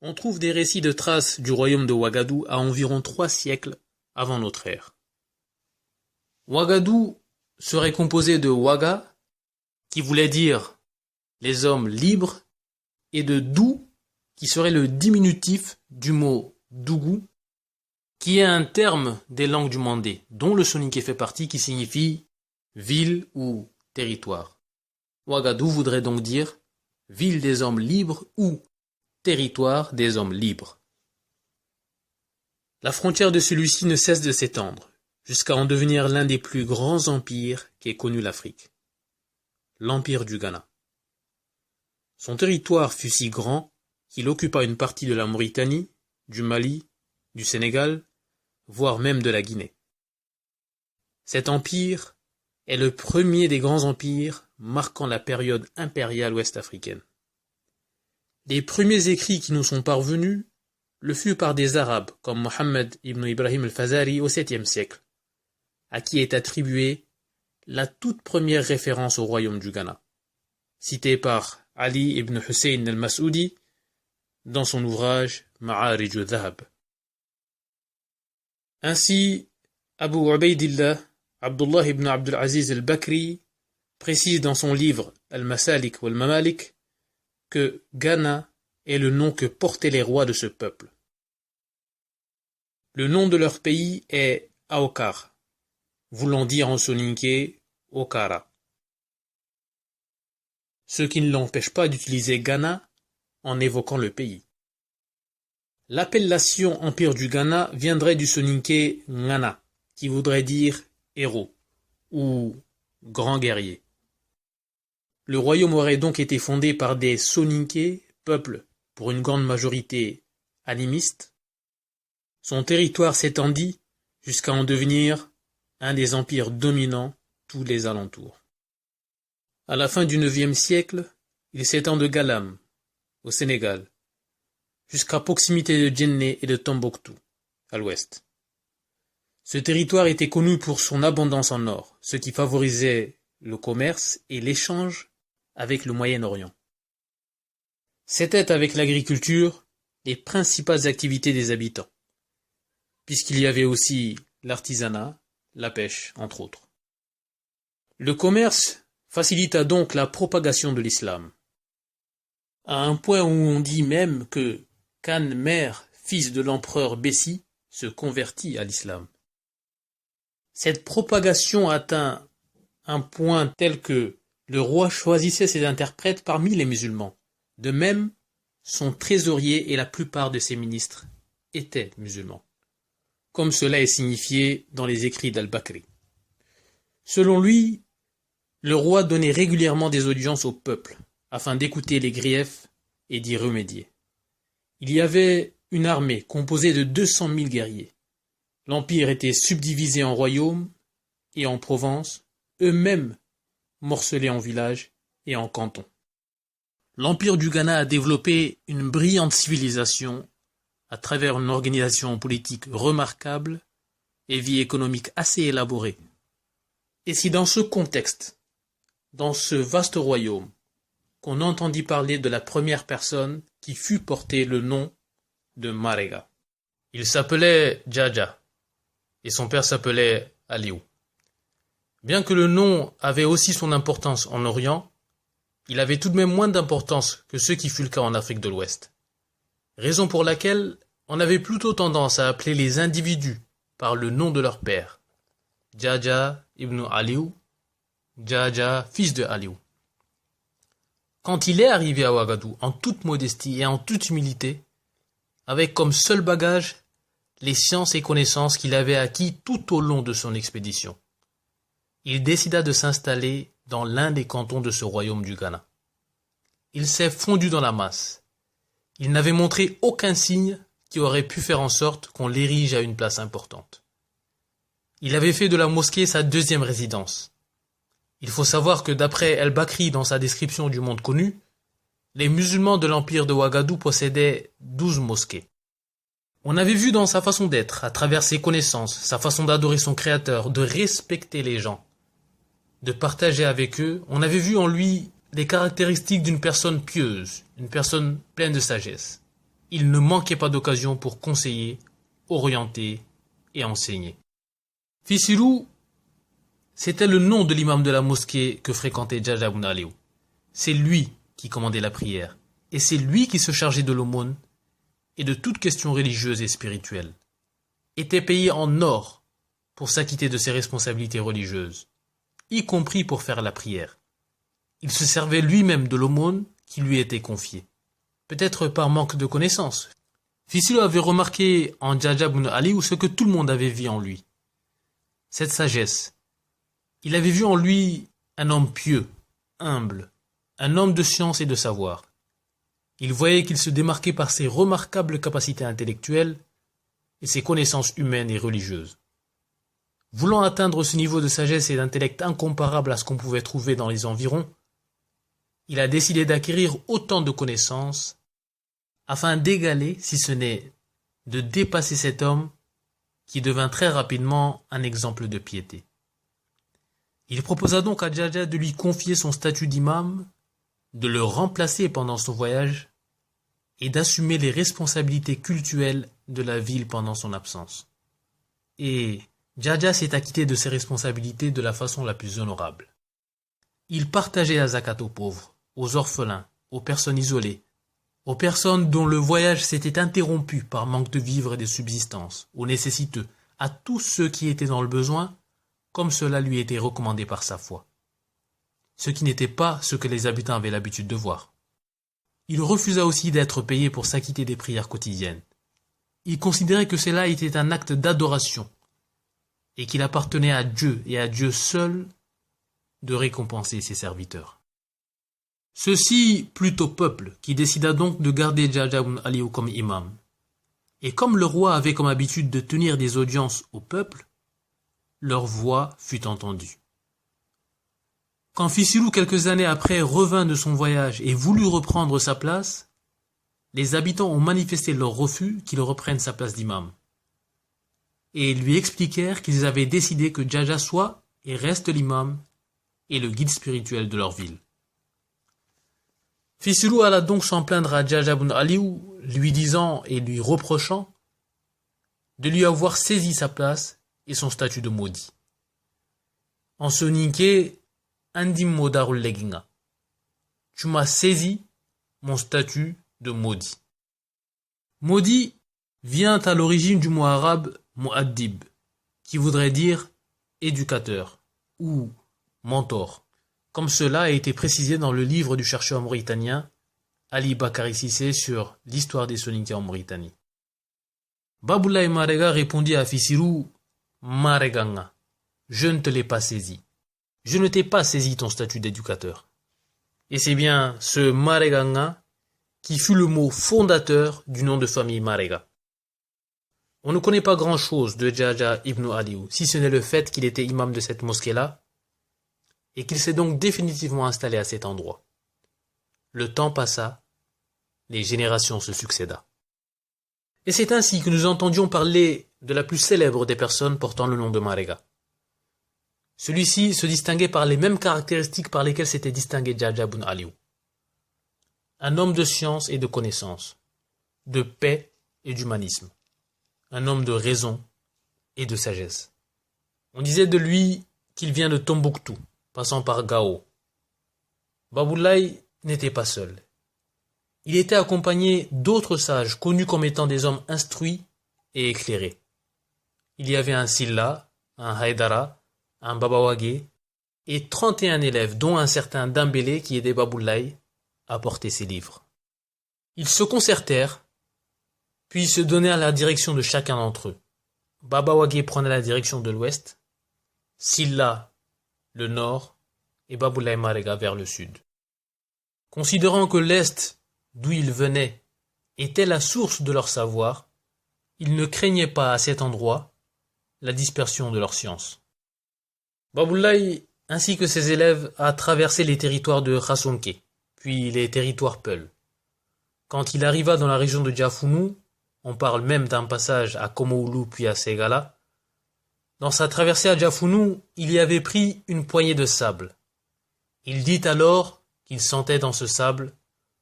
On trouve des récits de traces du royaume de Ouagadou à environ 3 siècles avant notre ère. Ouagadou serait composé de Ouaga, qui voulait dire les hommes libres, et de Dou, qui serait le diminutif du mot Dougou, qui est un terme des langues du Mandé, dont le soninké fait partie, qui signifie ville ou territoire. Ouagadou voudrait donc dire ville des hommes libres ou territoire des hommes libres. La frontière de celui-ci ne cesse de s'étendre, jusqu'à en devenir l'un des plus grands empires qu'ait connu l'Afrique, l'empire du Ghana. Son territoire fut si grand qu'il occupa une partie de la Mauritanie, du Mali, du Sénégal, voire même de la Guinée. Cet empire est le premier des grands empires marquant la période impériale ouest-africaine. Les premiers écrits qui nous sont parvenus le furent par des Arabes comme Mohammed ibn Ibrahim al-Fazari au 7e siècle, à qui est attribuée la toute première référence au royaume du Ghana, citée par Ali ibn Hussein al-Mas'oudi dans son ouvrage Ma'arij al-Dhahab. Ainsi, Abu Ubaydillah Abdullah ibn Abdul Aziz al-Bakri précise dans son livre Al-Masalik wal-Mamalik que Ghana est le nom que portaient les rois de ce peuple. Le nom de leur pays est Aokar, voulant dire en soninké Okara. Ce qui ne l'empêche pas d'utiliser Ghana en évoquant le pays. L'appellation Empire du Ghana viendrait du soninké Ngana, qui voudrait dire héros ou grand guerrier. Le royaume aurait donc été fondé par des soninké, peuple pour une grande majorité animiste. Son territoire s'étendit jusqu'à en devenir un des empires dominants tous les alentours. À la fin du IXe siècle, il s'étend de Galam, au Sénégal, jusqu'à proximité de Djenné et de Tombouctou, à l'ouest. Ce territoire était connu pour son abondance en or, ce qui favorisait le commerce et l'échange avec le Moyen-Orient. C'étaient avec l'agriculture les principales activités des habitants, puisqu'il y avait aussi l'artisanat, la pêche, entre autres. Le commerce facilita donc la propagation de l'islam, à un point où on dit même que Khan Mer, fils de l'empereur Bessi, se convertit à l'islam. Cette propagation atteint un point tel que le roi choisissait ses interprètes parmi les musulmans. De même, son trésorier et la plupart de ses ministres étaient musulmans, comme cela est signifié dans les écrits d'Al-Bakri. Selon lui, le roi donnait régulièrement des audiences au peuple, afin d'écouter les griefs et d'y remédier. Il y avait une armée composée de 200 000 guerriers. L'empire était subdivisé en royaumes et en provinces, eux-mêmes morcelés en villages et en cantons. L'empire du Ghana a développé une brillante civilisation à travers une organisation politique remarquable et vie économique assez élaborée. Et si dans ce contexte, dans ce vaste royaume, qu'on entendit parler de la première personne qui fut porter le nom de Marega. Il s'appelait Djaja, et son père s'appelait Aliou. Bien que le nom avait aussi son importance en Orient, il avait tout de même moins d'importance que ce qui fut le cas en Afrique de l'Ouest. Raison pour laquelle on avait plutôt tendance à appeler les individus par le nom de leur père. Djaja ibn Aliou, Djaja fils de Aliou. Quand il est arrivé à Ouagadou en toute modestie et en toute humilité, avec comme seul bagage les sciences et connaissances qu'il avait acquis tout au long de son expédition, il décida de s'installer dans l'un des cantons de ce royaume du Ghana. Il s'est fondu dans la masse. Il n'avait montré aucun signe qui aurait pu faire en sorte qu'on l'érige à une place importante. Il avait fait de la mosquée sa deuxième résidence. Il faut savoir que d'après El-Bakri dans sa description du monde connu, les musulmans de l'empire de Ouagadou possédaient 12 mosquées. On avait vu dans sa façon d'être, à travers ses connaissances, sa façon d'adorer son créateur, de respecter les gens, de partager avec eux, on avait vu en lui les caractéristiques d'une personne pieuse, une personne pleine de sagesse. il ne manquait pas d'occasion pour conseiller, orienter et enseigner. Fissirou, c'était le nom de l'imam de la mosquée que fréquentait Jaja ibn Aliou. C'est lui qui commandait la prière, et c'est lui qui se chargeait de l'aumône et de toute question religieuse et spirituelle. Était payé en or pour s'acquitter de ses responsabilités religieuses, y compris pour faire la prière. Il se servait lui-même de l'aumône qui lui était confiée. Peut-être par manque de connaissances. Fissirou avait remarqué en Jaja ibn Aliou ce que tout le monde avait vu en lui. Cette sagesse. Il avait vu en lui un homme pieux, humble, un homme de science et de savoir. Il voyait qu'il se démarquait par ses remarquables capacités intellectuelles et ses connaissances humaines et religieuses. Voulant atteindre ce niveau de sagesse et d'intellect incomparable à ce qu'on pouvait trouver dans les environs, il a décidé d'acquérir autant de connaissances afin d'égaler, si ce n'est de dépasser cet homme qui devint très rapidement un exemple de piété. Il proposa donc à Jaja de lui confier son statut d'imam, de le remplacer pendant son voyage et d'assumer les responsabilités cultuelles de la ville pendant son absence. Et Jaja s'est acquitté de ses responsabilités de la façon la plus honorable. Il partageait la zakat aux pauvres, aux orphelins, aux personnes isolées, aux personnes dont le voyage s'était interrompu par manque de vivres et de subsistance, aux nécessiteux, à tous ceux qui étaient dans le besoin, comme cela lui était recommandé par sa foi. Ce qui n'était pas ce que les habitants avaient l'habitude de voir. Il refusa aussi d'être payé pour s'acquitter des prières quotidiennes. Il considérait que cela était un acte d'adoration et qu'il appartenait à Dieu et à Dieu seul de récompenser ses serviteurs. Ceci plut au peuple qui décida donc de garder Jaja ibn Aliou comme imam. Et comme le roi avait comme habitude de tenir des audiences au peuple, leur voix fut entendue. Quand Fissirou, quelques années après, revint de son voyage et voulut reprendre sa place, les habitants ont manifesté leur refus qu'il reprenne sa place d'imam. Et lui expliquèrent qu'ils avaient décidé que Jaja soit et reste l'imam et le guide spirituel de leur ville. Fissirou alla donc s'en plaindre à Jaja ibn Aliou, lui disant et lui reprochant de lui avoir saisi sa place et son statut de maudit. En soninké, Andim Modarul Leginga. Tu m'as saisi mon statut de maudit. Maudit vient à l'origine du mot arabe mu'addib, qui voudrait dire éducateur ou mentor, comme cela a été précisé dans le livre du chercheur mauritanien Ali Bakari Cissé sur l'histoire des soninké en Mauritanie. Baboulaye Marega répondit à Fissirou: Mareganga, je ne te l'ai pas saisi. Je ne t'ai pas saisi ton statut d'éducateur. Et c'est bien ce Mareganga qui fut le mot fondateur du nom de famille Marega. On ne connaît pas grand-chose de Jaja ibn Aliou, si ce n'est le fait qu'il était imam de cette mosquée-là, et qu'il s'est donc définitivement installé à cet endroit. Le temps passa, les générations se succéda. Et c'est ainsi que nous entendions parler de la plus célèbre des personnes portant le nom de Marega. Celui-ci se distinguait par les mêmes caractéristiques par lesquelles s'était distingué Jaja ibn Aliou. Un homme de science et de connaissance, de paix et d'humanisme. Un homme de raison et de sagesse. On disait de lui qu'il vient de Tombouctou, passant par Gao. Baboulaye n'était pas seul. Il était accompagné d'autres sages connus comme étant des hommes instruits et éclairés. Il y avait un Silla, un Haïdara, un Babawagé et 31 élèves, dont un certain Dambélé qui aidait Baboulaye à porter ses livres. Ils se concertèrent, puis se donnèrent la direction de chacun d'entre eux. Babawagé prenait la direction de l'ouest, Silla le nord et Baboulaye Marega vers le sud. Considérant que l'est, d'où ils venaient, était la source de leur savoir, ils ne craignaient pas à cet endroit la dispersion de leur science. Baboulaye, ainsi que ses élèves, a traversé les territoires de Khassonké, puis les territoires Peul. Quand il arriva dans la région de Diafounou, on parle même d'un passage à Komoulou puis à Ségala, dans sa traversée à Diafounou, il y avait pris une poignée de sable. Il dit alors qu'il sentait dans ce sable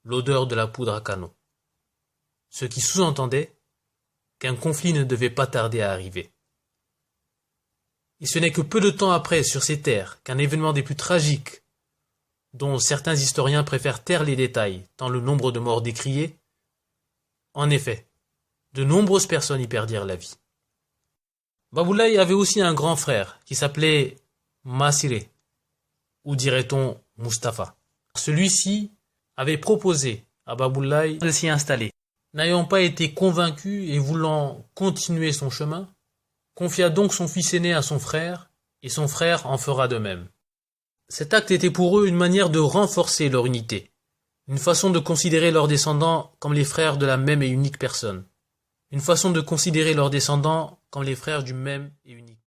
l'odeur de la poudre à canon. ce qui sous-entendait qu'un conflit ne devait pas tarder à arriver. Et ce n'est que peu de temps après, sur ces terres, qu'un événement des plus tragiques, dont certains historiens préfèrent taire les détails, tant le nombre de morts décriés, en effet, de nombreuses personnes y perdirent la vie. Baboulaye avait aussi un grand frère qui s'appelait Masiré, ou dirait-on Mustapha. Celui-ci avait proposé à Baboulaye de s'y installer. N'ayant pas été convaincu et voulant continuer son chemin, confia donc son fils aîné à son frère, et son frère en fera de même. Cet acte était pour eux une manière de renforcer leur unité, une façon de considérer leurs descendants comme les frères de la même et unique personne, une façon de considérer leurs descendants comme les frères du même et unique.